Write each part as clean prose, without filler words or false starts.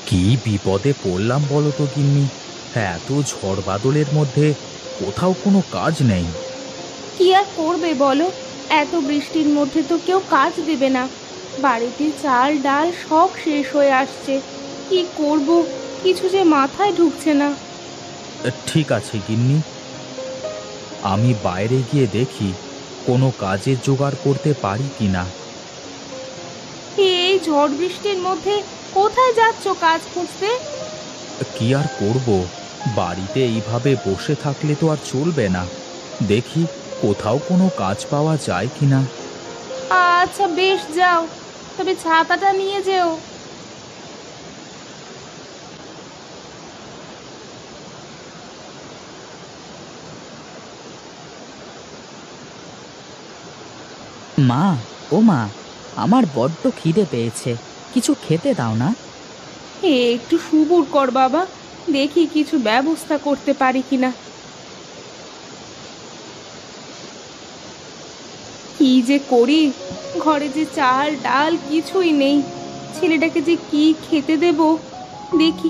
কি বিপদে পড়লাম বলো তো গিন্নি। এত ঝড় বাদলের মধ্যে কোথাও কোনো কাজ নেই। কি আর করবে বলো, এত বৃষ্টির মধ্যে তো কেউ কাজ দেবে না। বাড়িতে চাল ডাল সব শেষ হয়ে আসছে। কি করব কিছু যে মাথায় ঢুকছে না। ঠিক আছে গিন্নি, আমি বাইরে গিয়ে দেখি কোনো কাজের জোগাড় করতে পারি কিনা। এই ঝড় বৃষ্টির মধ্যে কোথায় যাচ্ছ কাজ খুঁজতে? কি আর করব, বাড়িতে এইভাবে বসে থাকলে তো আর চলবে না। দেখি কোথাও কোনো কাজ পাওয়া যায় কিনা। আচ্ছা বেশ, যাও, তবে ছাতাটা নিয়ে যেও। মা, ও মা, আমার বড্ড খিদে পেয়েছে, কিছু খেতে দাও না। একটু সবুর কর বাবা, দেখি কিছু ব্যবস্থা করতে পারি কিনা। কি যে করি, ঘরে যে চাল ডাল কিছুই নেই। ছেলেটাকে যে কি খেতে দেব, দেখি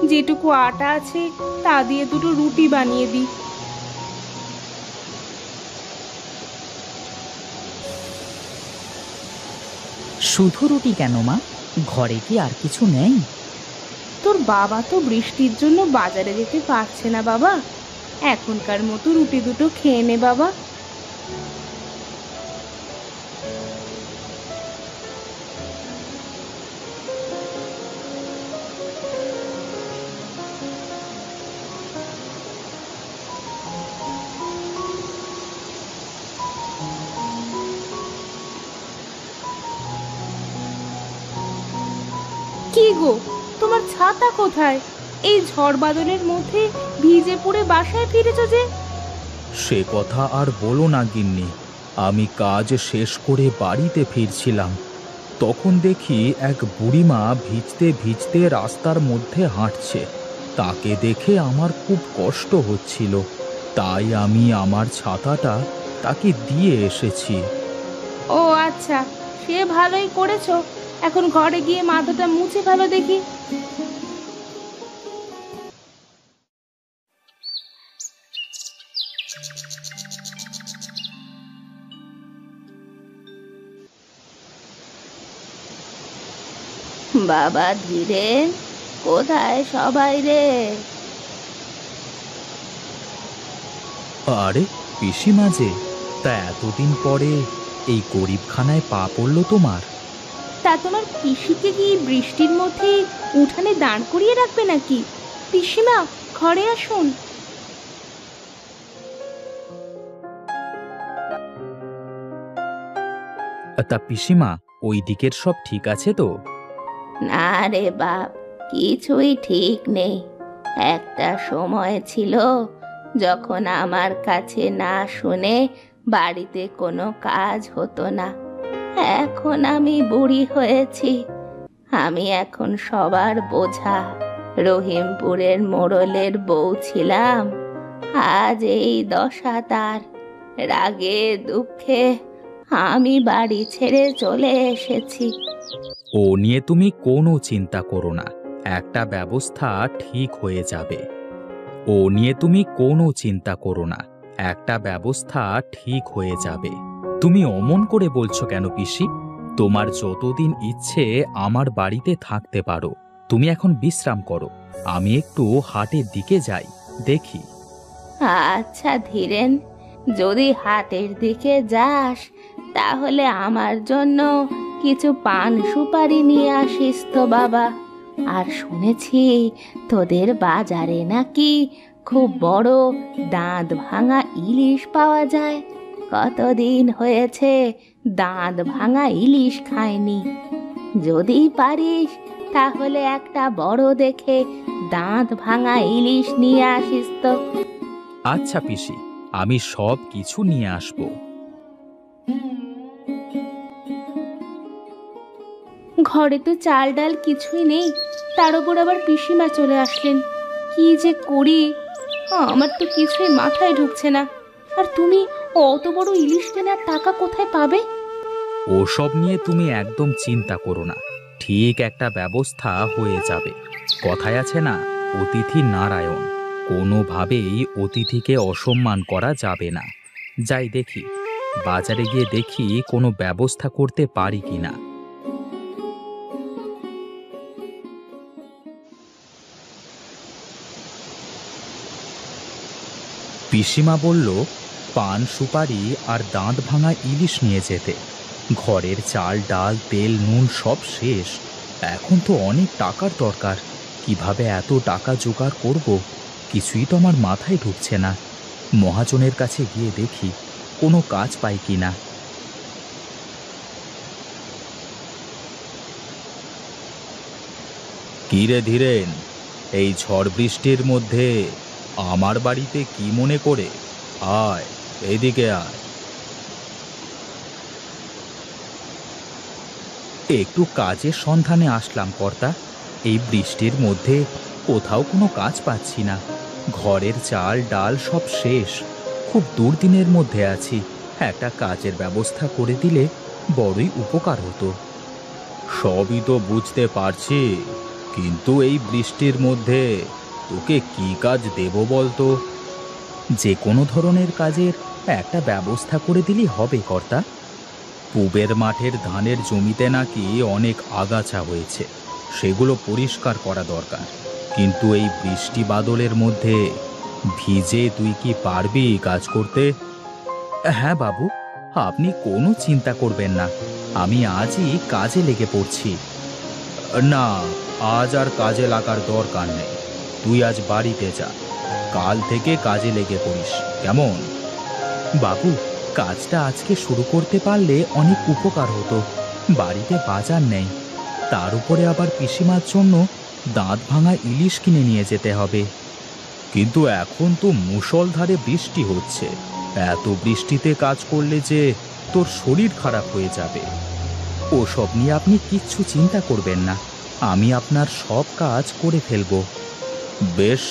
যেটুকু আটা আছে তা দিয়ে দুটো রুটি বানিয়ে দিই। শুধু রুটি কেন মা, ঘরে কি আর কিছু নেই? তোর বাবা তো বৃষ্টির জন্য বাজারে যেতে পারছে না বাবা, এখনকার মতো রুটি দুটো খেয়ে নে বাবা। কি গো, তোমার ছাতা কোথায়? এই ঝড় বাদলের মধ্যে ভিজে পুড়ে বাসায় ফিরেছো যে? সে কথা আর বলো না গিন্নি, আমি কাজ শেষ করে বাড়িতে ফিরছিলাম, তখন দেখি এক বুড়িমা ভিজতে ভিজতে রাস্তার মধ্যে হাঁটছে। তাকে দেখে আমার খুব কষ্ট হচ্ছিল, তাই আমি আমার ছাতাটা তাকে দিয়ে এসেছি। ও আচ্ছা, সে ভালোই করেছো। এখন ঘরে গিয়ে মাথাটা মুছে ফেলো দেখি। বাবা ধীরেন, কোথায় সবাই রে? আরে পিসিমা যে, তা এতদিন পরে এই গরিবখানায় পা পড়লো তোমার? তা তোমার পিসিকে কি বৃষ্টির মধ্যে উঠানে দাঁড় করিয়ে রাখবে নাকি? পিসিমা, ঘরে আসুন। তা পিসিমা, ওই দিকের সব ঠিক আছে তো? না রে বাপ, কিছুই ঠিক নেই। একটা সময় ছিল যখন আমার কাছে না শুনে বাড়িতে কোনো কাজ হতো না। এখন আমি বুড়ি হয়েছি, আমি এখন সবার বোঝা। রহিমপুরের মোড়লের বউ ছিলাম, আজ এই দশা তার। রাগে দুঃখে আমি বাড়ি ছেড়ে চলে এসেছি। ও নিয়ে তুমি কোনো চিন্তা করো না, একটা ব্যবস্থা ঠিক হয়ে যাবে। ও নিয়ে তুমি কোনো চিন্তা করো না, একটা ব্যবস্থা ঠিক হয়ে যাবে। তুমি অমন করে বলছো কেন পিসি? তোমার যতদিন ইচ্ছে আমার বাড়িতে থাকতে পারো। তুমি এখন বিশ্রাম করো, আমি একটু হাটের দিকে যাই, দেখি। আচ্ছা ধীরেন, যদি হাটের দিকে যাস তাহলে আমার জন্য কিছু পান সুপারি নিয়ে আসিস তো বাবা। আর শুনেছি তোদের বাজারে নাকি খুব বড় দাঁত ভাঙা ইলিশ পাওয়া যায়। কতদিন হয়েছে দাঁত ভাঙা ইলিশ খাইনি। যদি পারিস তাহলে একটা বড় দেখে দাঁত ভাঙা ইলিশ নিয়ে আসিস তো। আচ্ছা পিসি, আমি সব কিছু নিয়ে আসব। ঘরে তো চাল ডাল কিছুই নেই, তার উপর আবার পিসিমা চলে আসলেন। কি যে করি, আমার তো কিছুই মাথায় ঢুকছে না। আর তুমি অত বড় ইলিশ কেনার টাকা কোথায় পাবে? ওসব নিয়ে তুমি একদম চিন্তা করো না, ঠিক একটা ব্যবস্থা হয়ে যাবে। কথায় আছে না, অতিথি নারায়ণ। কোনোভাবেই অতিথিকে অসম্মান করা যাবে না। যাই দেখি, বাজারে গিয়ে দেখি কোনো ব্যবস্থা করতে পারি কিনা। পিসিমা বলল পান সুপারি আর দাঁত ভাঙা ইলিশ নিয়ে যেতে। ঘরের চাল ডাল তেল নুন সব শেষ। এখন তো অনেক টাকার দরকার। কিভাবে এত টাকা জোগাড় করব কিছুই তো আমার মাথায় ঢুকছে না। মহাজনের কাছে গিয়ে দেখি কোনো কাজ পাই কিনা। কি রে ধীরেন, এই ঝড় বৃষ্টির মধ্যে আমার বাড়িতে কি মনে করে? আয়, এদিকে আয়। একটু কাজের সন্ধানে আসলাম কর্তা। এই বৃষ্টির মধ্যে কোথাও কোনো কাজ পাচ্ছি না। ঘরের চাল ডাল সব শেষ। খুব দুর্দিনের মধ্যে আছি। একটা কাজের ব্যবস্থা করে দিলে বড়ই উপকার হতো। সবই তো বুঝতে পারছি, কিন্তু এই বৃষ্টির মধ্যে তোকে কি কাজ দেব বলতো? যে কোনো ধরনের কাজের একটা ব্যবস্থা করে দিলেই হবে কর্তা। পুবের মাঠের ধানের জমিতে নাকি অনেক আগাছা হয়েছে, সেগুলো পরিষ্কার করা দরকার। কিন্তু এই বৃষ্টি বাদলের মধ্যে ভিজে তুই কি পারবি কাজ করতে? হ্যাঁ বাবু, আপনি কোনো চিন্তা করবেন না, আমি আজই কাজে লেগে পড়ছি। না, আজ আর কাজে লাগার দরকার নেই। তুই আজ বাড়িতে যা, কাল থেকে কাজে লেগে পড়িস, কেমন? বাবু, কাজটা আজকে শুরু করতে পারলে অনেক উপকার হতো। বাড়িতে বাজার নেই, তার উপরে আবার পিসিমার জন্য দাঁত ভাঙা ইলিশ কিনে নিয়ে যেতে হবে। কিন্তু এখন তো মুষলধারে বৃষ্টি হচ্ছে। এত বৃষ্টিতে কাজ করলে যে তোর শরীর খারাপ হয়ে যাবে। ওসব নিয়ে আপনি কিচ্ছু চিন্তা করবেন না, আমি আপনার সব কাজ করে ফেলব। বেশ,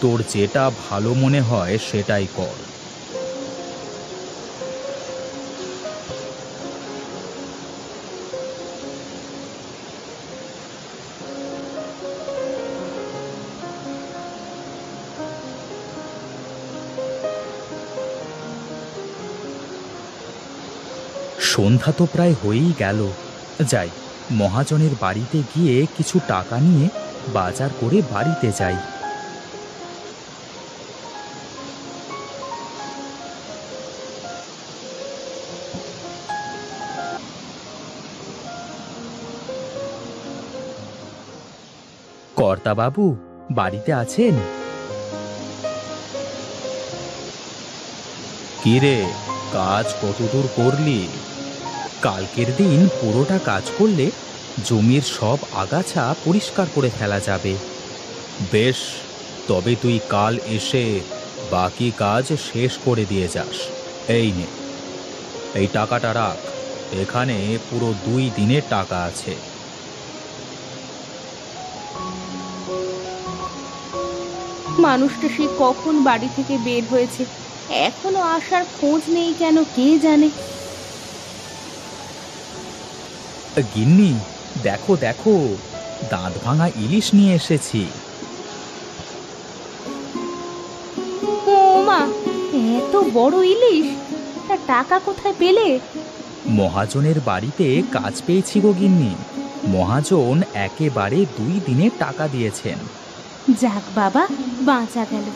তোর যেটা ভালো মনে হয় সেটাই কর। সন্ধ্যা তো প্রায় হয়েই গেল। যাই, মহাজনের বাড়িতে গিয়ে কিছু টাকা নিয়ে বাজার করে বাড়িতে যাই। কর্তা বাবু বাড়িতে আছেন? কি রে, কাজ কতদূর করলি? কালকের দিন পুরোটা কাজ করলে জমির সব আগাছা পরিষ্কার করে ফেলা যাবে। বেশ, তবে তুই কাল এসে বাকি কাজ শেষ করে দিয়ে যাস। এই নে, এই টাকাটা রাখ, এখানে পুরো 2 দিনের টাকা আছে। মানুষটা সে কখন বাড়ি থেকে বের হয়েছে, এখনো আসার খোঁজ নেই কেন কে জানে। গিন্নি, দেখো দেখো, দাঁত ভাঙা ইলিশ নিয়ে এসেছি। ও মা, এত বড় ইলিশ! তা টাকা কোথায় পেলে? মহাজনের বাড়িতে কাজ পেয়েছি গো গিন্নি। মহাজন একেবারে 2 দিনের টাকা দিয়েছেন। যাক বাবা, বাঁচা গেল।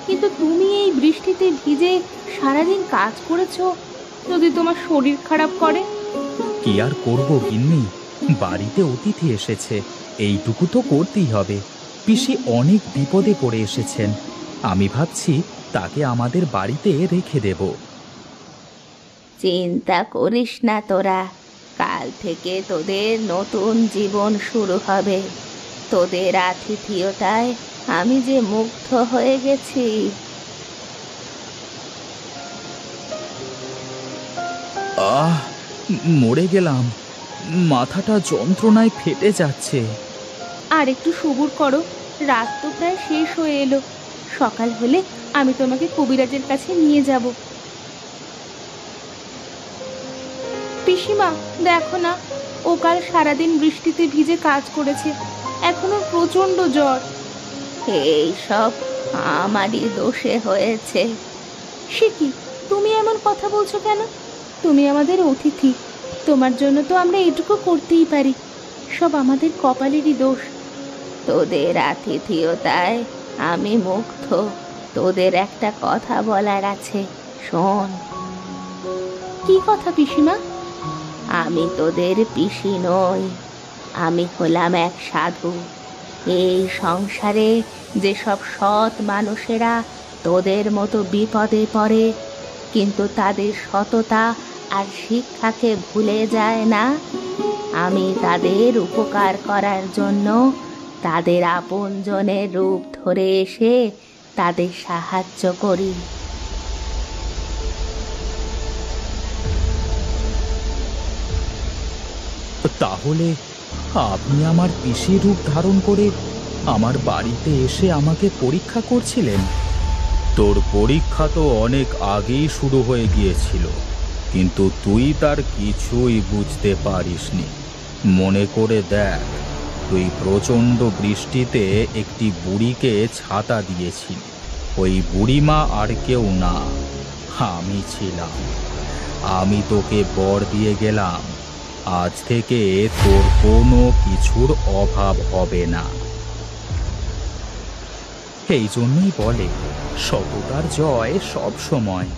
কিন্তু তুমি এই বৃষ্টিতে ভিজে সারাদিন কাজ করেছো, যদি তোমার শরীর খারাপ করে? কি আর করব গিন্নি, বাড়িতে অতিথি এসেছে, এইটুকু তো করতেই হবে। পিসি অনেক বিপদে পড়ে এসেছেন, আমি ভাবছি তাকে আমাদের বাড়িতে রেখে দেব। চিন্তা করিস না তোরা, কাল থেকে তোদের নতুন জীবন শুরু হবে। তোদের আতিথেয়তায় আমি যে মুগ্ধ হয়ে গেছি। আহ, মরে গেলাম, মাথাটা যন্ত্রণায় ফেটে যাচ্ছে। আর একটু সবুর করো, রাত তো প্রায় শেষ হয়ে এলো। সকাল হলে আমি তোমাকে কবিরাজের কাছে নিয়ে যাব। পিসিমা, দেখো না, ও কাল সারাদিন বৃষ্টিতে ভিজে কাজ করেছে, এখনো প্রচন্ড জ্বর। এই সব আমারই দোষে হয়েছে। সে কি, তুমি এমন কথা বলছো কেন? তুমি আমাদের অতিথি, তোমার জন্য তো আমরা এটুকু করতেই পারি। সব আমাদের কপালেরই দোষ। তোদের আতিথেয়তায় আমি মুগ্ধ। তোদের একটা কথা বলার আছে, শোন। কি কথা পিসিমা? আমি তোদের পিসি নই, আমি হলাম এক সাধু। এই সংসারে যেসব সৎ মানুষেরা তোদের মতো বিপদে পড়ে কিন্তু তাদের সততা আর শিক্ষাকে ভুলে যায় না, আমি তাদের উপকার করার জন্য তাদের আপনজনের রূপ ধরে এসে তাদের সাহায্য করি। তাহলে আপনি আমার পিসির রূপ ধারণ করে আমার বাড়িতে এসে আমাকে পরীক্ষা করছিলেন? তোর পরীক্ষা তো অনেক আগেই শুরু হয়ে গিয়েছিল, কিন্তু তুই তার কিছুই বুঝতে পারিসনি। মনে করে দেখ, তুই প্রচণ্ড বৃষ্টিতে একটি বুড়িকে ছাতা দিয়েছিলি। ওই বুড়িমা আর কেউ না, আমি ছিলাম। আমি তোকে বর দিয়ে গেলাম, আজ থেকে তোর কোনো কিছুর অভাব হবে না। এই জন্যই বলে সততার জয় সব সময়।